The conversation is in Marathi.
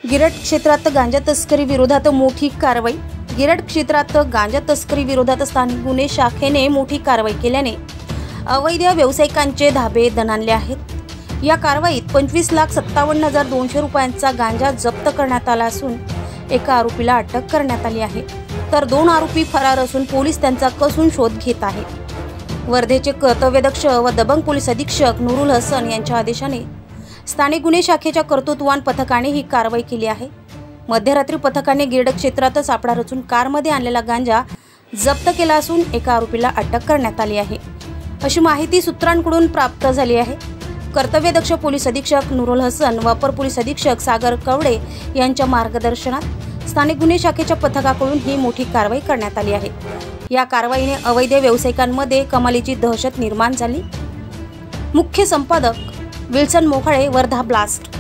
गिरड क्षेत्रात गांजा तस्करी विरोधात मोठी कारवाई। गिरड क्षेत्रात गांजा तस्करी विरोधात स्थानिक गुन्हे शाखेने मोठी कारवाई केल्याने अवैध व्यावसायिकांचे धाबे दणाणले आहेत। या कारवाईत 25,57,200 रुपयांचा गांजा जप्त करण्यात आला असून एका आरोपीला अटक करण्यात आली आहे, तर 2 आरोपी फरार असून पोलीस त्यांचा कसून शोध घेत आहेत। वर्धेचे कर्तव्यदक्ष व दबंग पोलीस अधीक्षक नुरुल हसन यांच्या आदेशाने स्थानिक गुन्हे शाखेच्या कर्तृत्ववान पथकाने ही कारवाई केली आहे। मध्यरात्री पथकाने गिरड क्षेत्रात सापळा रचून कारमध्ये आणलेला गांजा जप्त केला असून एका आरोपीला अटक करण्यात आली आहे, अशी माहिती सूत्रांकडून प्राप्त झाली आहे। कर्तव्यदक्ष पोलीस अधीक्षक नुरुल हसन व अपर पोलीस अधीक्षक सागर कवडे यांच्या मार्गदर्शनात स्थानिक गुन्हे शाखेच्या पथकाकडून ही मोठी कारवाई करण्यात आली आहे। या कारवाईने अवैध व्यावसायिकांमध्ये कमालीची दहशत निर्माण झाली। मुख्य संपादक विल्सन मोखाळे, वर्धा ब्लास्ट।